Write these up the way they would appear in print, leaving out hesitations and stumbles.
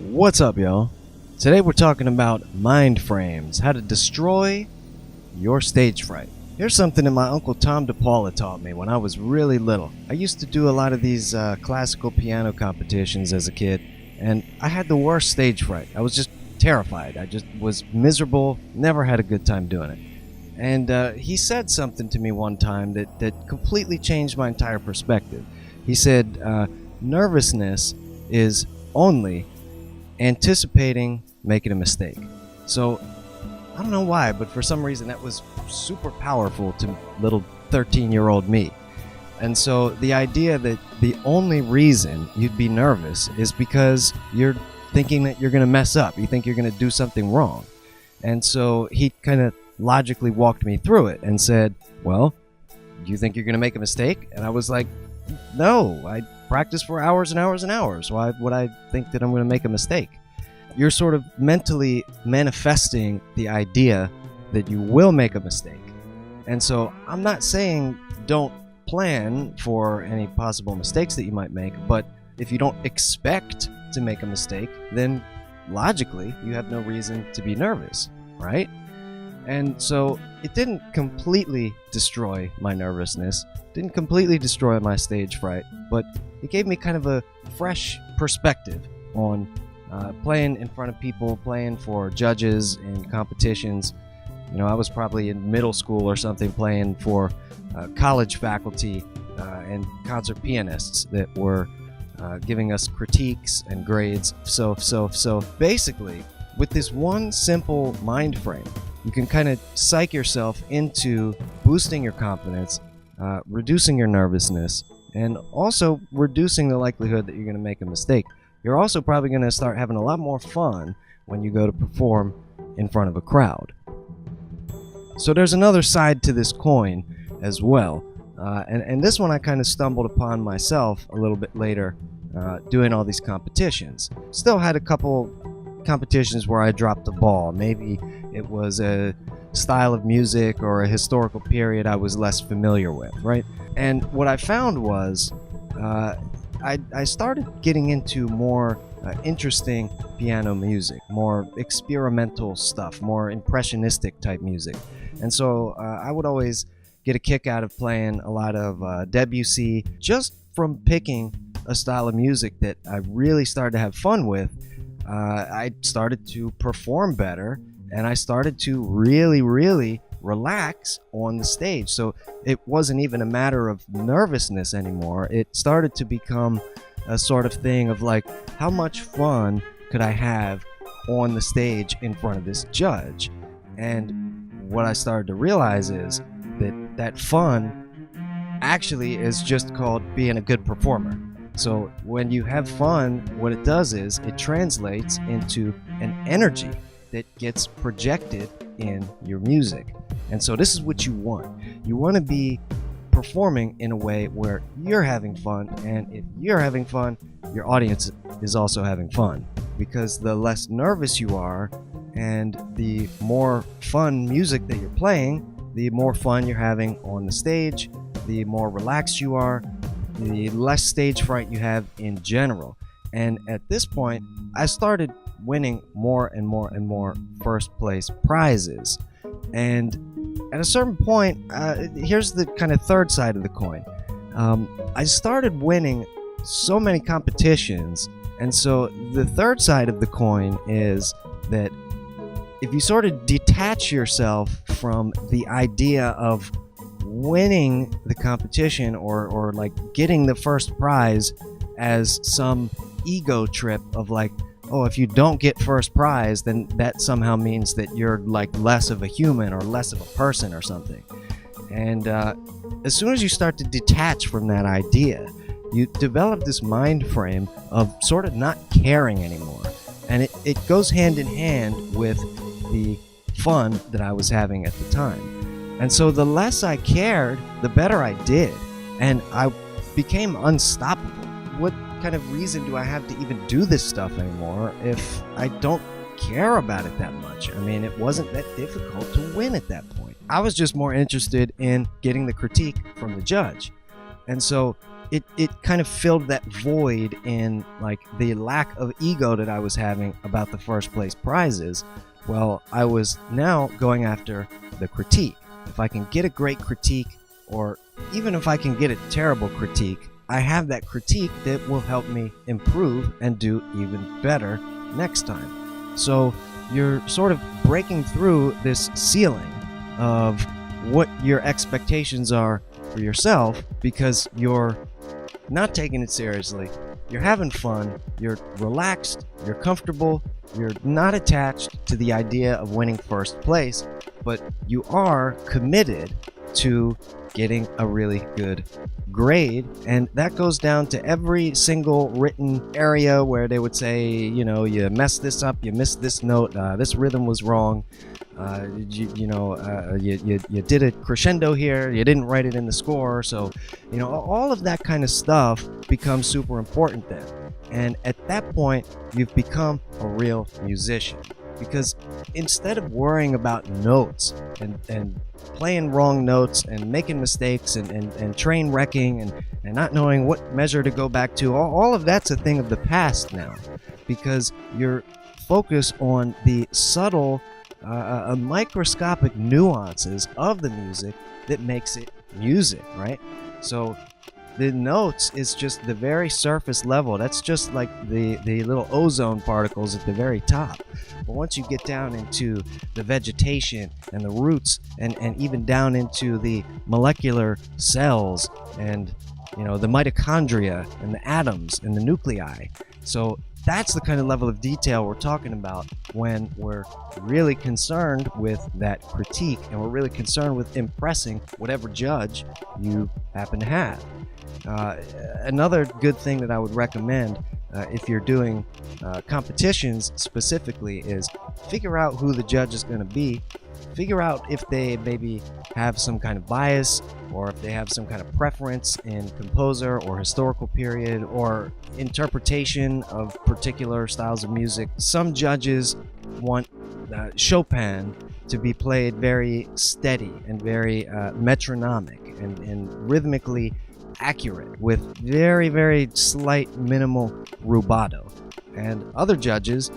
What's up, y'all? Today we're talking about mind frames, how to destroy your stage fright. Here's something that my Uncle Tom DePaula taught me when I was really little. I used to do a lot of these classical piano competitions as a kid, and I had the worst stage fright. I was just terrified. I just was miserable, never had a good time doing it. And he said something to me one time that completely changed my entire perspective. He said, nervousness is only anticipating making a mistake. So I don't know why, but for some reason that was super powerful to little 13-year-old me. And so the idea that the only reason you'd be nervous is because you're thinking that you're going to mess up, you think you're going to do something wrong. And so he kind of logically walked me through it and said, well, do you think you're going to make a mistake? And I was like, no, I practice for hours and hours and hours. Why would I think that I'm going to make a mistake? You're sort of mentally manifesting the idea that you will make a mistake. And so I'm not saying don't plan for any possible mistakes that you might make, but if you don't expect to make a mistake, then logically you have no reason to be nervous, right? And so it didn't completely destroy my nervousness, didn't completely destroy my stage fright, but it gave me kind of a fresh perspective on playing in front of people, playing for judges in competitions. You know, I was probably in middle school or something playing for college faculty and concert pianists that were giving us critiques and grades. So basically, with this one simple mind frame, you can kind of psych yourself into boosting your confidence, reducing your nervousness, and also reducing the likelihood that you're going to make a mistake. You're also probably going to start having a lot more fun when you go to perform in front of a crowd. So there's another side to this coin as well. And this one I kind of stumbled upon myself a little bit later doing all these competitions. Still had a couple competitions where I dropped the ball. Maybe it was a style of music or a historical period I was less familiar with, right? And what I found was I started getting into more interesting piano music, more experimental stuff, more impressionistic type music. And so I would always get a kick out of playing a lot of Debussy just from picking a style of music that I really started to have fun with. I started to perform better, and I started to really relax on the stage. So it wasn't even a matter of nervousness anymore. It started to become a sort of thing of like, how much fun could I have on the stage in front of this judge? And what I started to realize is that fun actually is just called being a good performer. So when you have fun, what it does is it translates into an energy that gets projected in your music. And so this is what you want. You want to be performing in a way where you're having fun, and if you're having fun, your audience is also having fun. Because the less nervous you are and the more fun music that you're playing, the more fun you're having on the stage, the more relaxed you are, the less stage fright you have in general. And at this point, I started winning more and more first place prizes. And at a certain point, here's the kind of third side of the coin. I started winning so many competitions, and so the third side of the coin is that if you sort of detach yourself from the idea of winning the competition or like getting the first prize as some ego trip of like, oh, if you don't get first prize, then that somehow means that you're like less of a human or less of a person or something. And as soon as you start to detach from that idea, you develop this mind frame of sort of not caring anymore. And it goes hand in hand with the fun that I was having at the time. And so the less I cared, the better I did. And I became unstoppable. What kind of reason do I have to even do this stuff anymore if I don't care about it that much? I mean, it wasn't that difficult to win at that point. I was just more interested in getting the critique from the judge. And so it kind of filled that void in like the lack of ego that I was having about the first place prizes. Well, I was now going after the critique. If I can get a great critique, or even if I can get a terrible critique, I have that critique that will help me improve and do even better next time. So you're sort of breaking through this ceiling of what your expectations are for yourself, because you're not taking it seriously, you're having fun, you're relaxed, you're comfortable, you're not attached to the idea of winning first place, but you are committed to getting a really good grade. And that goes down to every single written area where they would say, you know, you messed this up, you missed this note, this rhythm was wrong, you did a crescendo here, you didn't write it in the score. So, you know, all of that kind of stuff becomes super important then. And at that point, you've become a real musician. Because instead of worrying about notes and playing wrong notes and making mistakes and train wrecking and not knowing what measure to go back to, all of that's a thing of the past now. Because you're focused on the subtle, microscopic nuances of the music that makes it music, right? So the notes is just the very surface level. That's just like the little ozone particles at the very top. But once you get down into the vegetation and the roots and even down into the molecular cells and, you know, the mitochondria and the atoms and the nuclei. So that's the kind of level of detail we're talking about when we're really concerned with that critique, and we're really concerned with impressing whatever judge you happen to have. Another good thing that I would recommend if you're doing competitions specifically is figure out who the judge is going to be. Figure out if they maybe have some kind of bias, or if they have some kind of preference in composer or historical period or interpretation of particular styles of music. Some judges want Chopin to be played very steady and very metronomic and rhythmically accurate with very, very slight minimal rubato. And other judges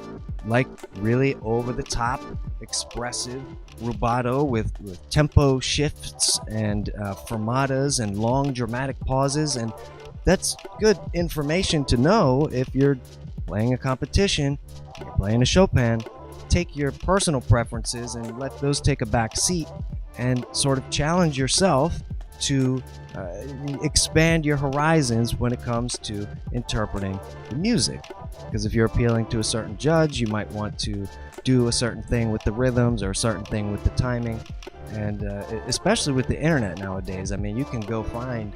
like really over-the-top, expressive rubato with tempo shifts and fermatas and long dramatic pauses. And that's good information to know if you're playing a competition, you're playing a Chopin. Take your personal preferences and let those take a back seat and sort of challenge yourself to expand your horizons when it comes to interpreting the music. Because if you're appealing to a certain judge, you might want to do a certain thing with the rhythms or a certain thing with the timing. And especially with the internet nowadays, I mean, you can go find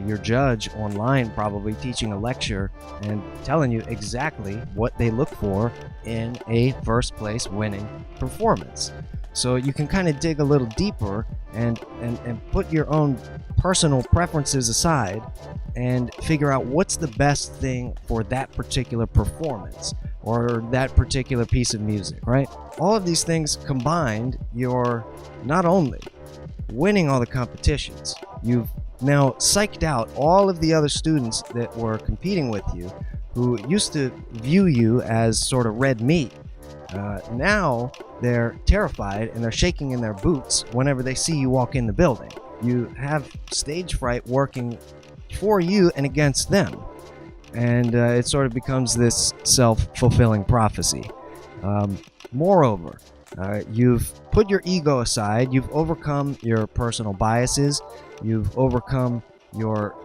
your judge online probably teaching a lecture and telling you exactly what they look for in a first place winning performance. So you can kind of dig a little deeper and put your own personal preferences aside and figure out what's the best thing for that particular performance or that particular piece of music, right? All of these things combined, you're not only winning all the competitions, you've now psyched out all of the other students that were competing with you who used to view you as sort of red meat. Now they're terrified and they're shaking in their boots whenever they see you walk in the building. You have stage fright working for you and against them. And it sort of becomes this self-fulfilling prophecy. Moreover, you've put your ego aside, you've overcome your personal biases, you've overcome your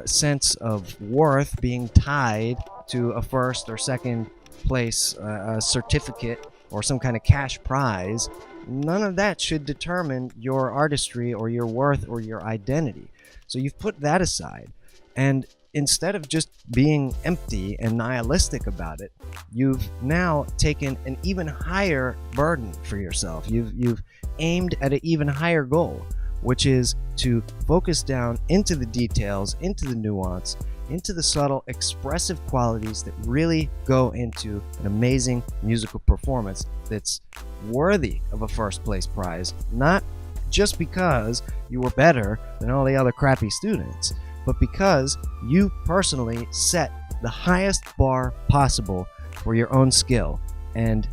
sense of worth being tied to a first or second place certificate or some kind of cash prize. None of that should determine your artistry or your worth or your identity. So you've put that aside, and instead of just being empty and nihilistic about it, you've now taken an even higher burden for yourself. You've aimed at an even higher goal, which is to focus down into the details, into the nuance, into the subtle expressive qualities that really go into an amazing musical performance that's worthy of a first place prize, not just because you were better than all the other crappy students, but because you personally set the highest bar possible for your own skill. And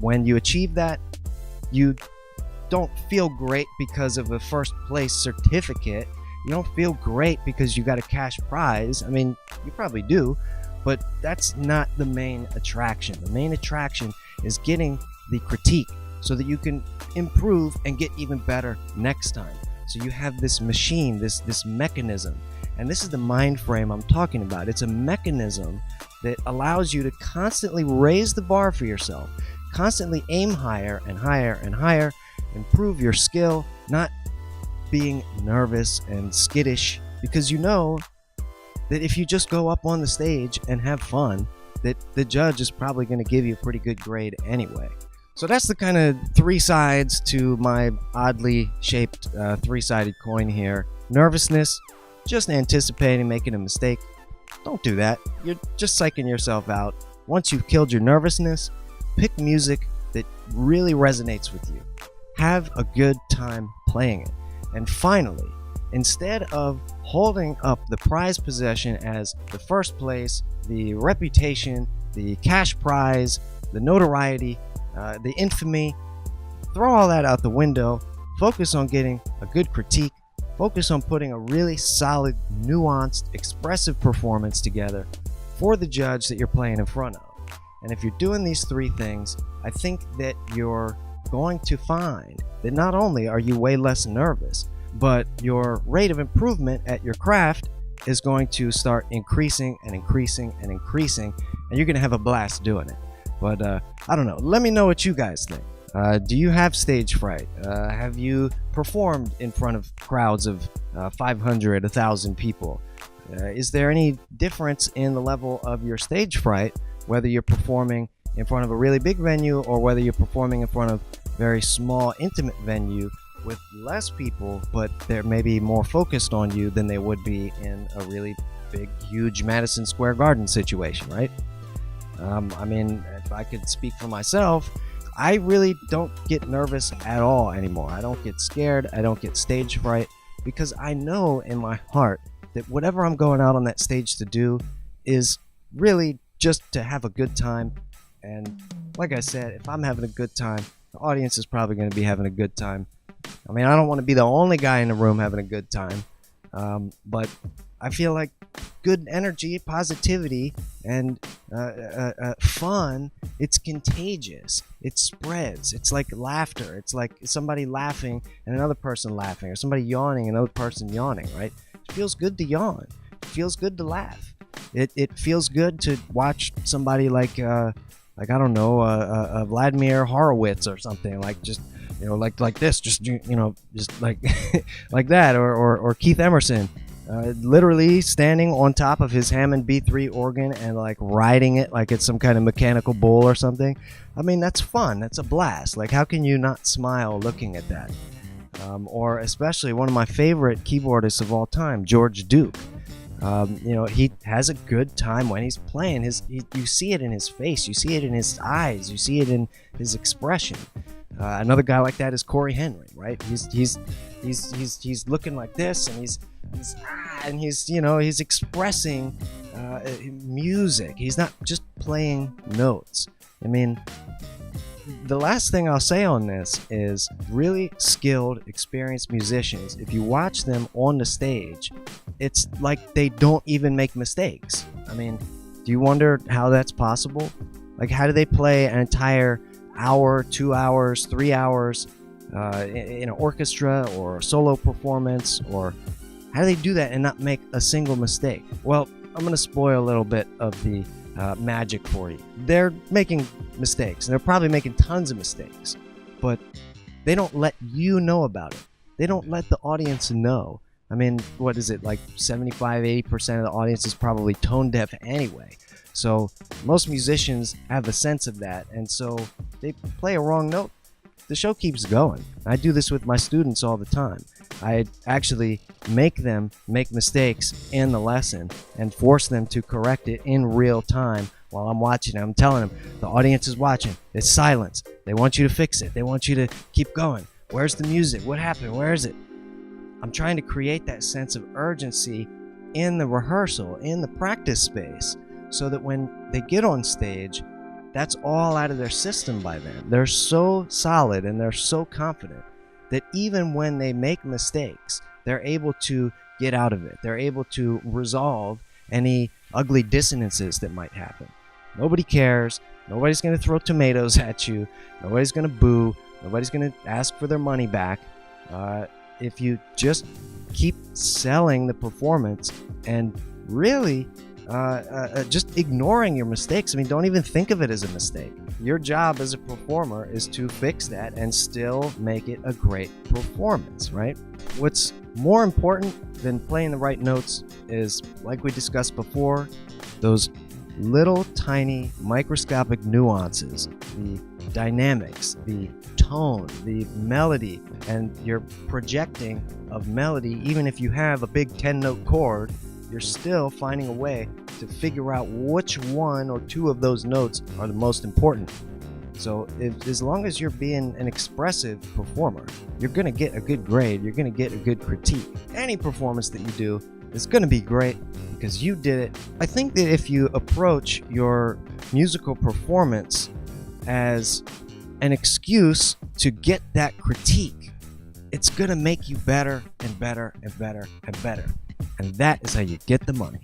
when you achieve that, you don't feel great because of a first place certificate. You don't feel great because you got a cash prize. I mean, you probably do, but that's not the main attraction. The main attraction is getting the critique so that you can improve and get even better next time. So you have this machine, this mechanism, and this is the mind frame I'm talking about. It's a mechanism that allows you to constantly raise the bar for yourself, constantly aim higher and higher and higher, improve your skill, not being nervous and skittish, because you know that if you just go up on the stage and have fun, that the judge is probably going to give you a pretty good grade anyway. So that's the kind of three sides to my oddly shaped three-sided coin here. Nervousness, just anticipating making a mistake. Don't do that. You're just psyching yourself out. Once you've killed your nervousness, pick music that really resonates with you. Have a good time playing it. And finally, instead of holding up the prize possession as the first place, the reputation, the cash prize, the notoriety, the infamy, throw all that out the window. Focus on getting a good critique. Focus on putting a really solid, nuanced, expressive performance together for the judge that you're playing in front of. And if you're doing these three things, I think that you're going to find that not only are you way less nervous, but your rate of improvement at your craft is going to start increasing and increasing and increasing, and you're going to have a blast doing it. But I don't know. Let me know what you guys think. Do you have stage fright? Have you performed in front of crowds of 500, 1,000 people? Is there any difference in the level of your stage fright, whether you're performing in front of a really big venue or whether you're performing in front of a very small, intimate venue with less people, but they're maybe more focused on you than they would be in a really big, huge Madison Square Garden situation, right? I mean, if I could speak for myself, I really don't get nervous at all anymore. I don't get scared. I don't get stage fright because I know in my heart that whatever I'm going out on that stage to do is really just to have a good time. And like I said, if I'm having a good time, the audience is probably going to be having a good time. I mean, I don't want to be the only guy in the room having a good time, but I feel like good energy, positivity, and fun, it's contagious. It spreads. It's like laughter. It's like somebody laughing and another person laughing, or somebody yawning and another person yawning, right? It feels good to yawn. It feels good to laugh. It feels good to watch somebody like I don't know, Vladimir Horowitz or something, like just, you know, like this, just, you know, just like like that, or Keith Emerson. Literally standing on top of his Hammond B3 organ and like riding it like it's some kind of mechanical bull or something. I mean, that's fun. That's a blast. Like, how can you not smile looking at that? Or especially one of my favorite keyboardists of all time, George Duke. You know, he has a good time when he's playing. You see it in his face. You see it in his eyes. You see it in his expression. Another guy like that is Corey Henry, right? He's looking like this, and he's you know, he's expressing music. He's not just playing notes. I mean, the last thing I'll say on this is really skilled, experienced musicians, if you watch them on the stage, it's like they don't even make mistakes. I mean, do you wonder how that's possible? Like, how do they play an entire hour, 2 hours, 3 hours in an orchestra or a solo performance, or how do they do that and not make a single mistake? Well, I'm going to spoil a little bit of the magic for you. They're making mistakes, and they're probably making tons of mistakes, but they don't let you know about it. They don't let the audience know. I mean, what is it, like 75-80% of the audience is probably tone deaf anyway. So most musicians have a sense of that, and so they play a wrong note, the show keeps going. I do this with my students all the time. I actually make them make mistakes in the lesson and force them to correct it in real time while I'm watching. I'm telling them, the audience is watching. It's silence. They want you to fix it. They want you to keep going. Where's the music? What happened? Where is it? I'm trying to create that sense of urgency in the rehearsal, in the practice space, so that when they get on stage, that's all out of their system by then. They're so solid and they're so confident that even when they make mistakes, they're able to get out of it. They're able to resolve any ugly dissonances that might happen. Nobody cares. Nobody's going to throw tomatoes at you. Nobody's going to boo. Nobody's going to ask for their money back. If you just keep selling the performance and really just ignoring your mistakes. I mean, don't even think of it as a mistake. Your job as a performer is to fix that and still make it a great performance, right? What's more important than playing the right notes is, like we discussed before, those little tiny microscopic nuances, the dynamics, the tone, the melody, and your projecting of melody. Even if you have a big 10-note chord, you're still finding a way to figure out which one or two of those notes are the most important. So as long as you're being an expressive performer, you're going to get a good grade, you're going to get a good critique. Any performance that you do is going to be great because you did it. I think that if you approach your musical performance as an excuse to get that critique, it's going to make you better and better and better and better. And that is how you get the money.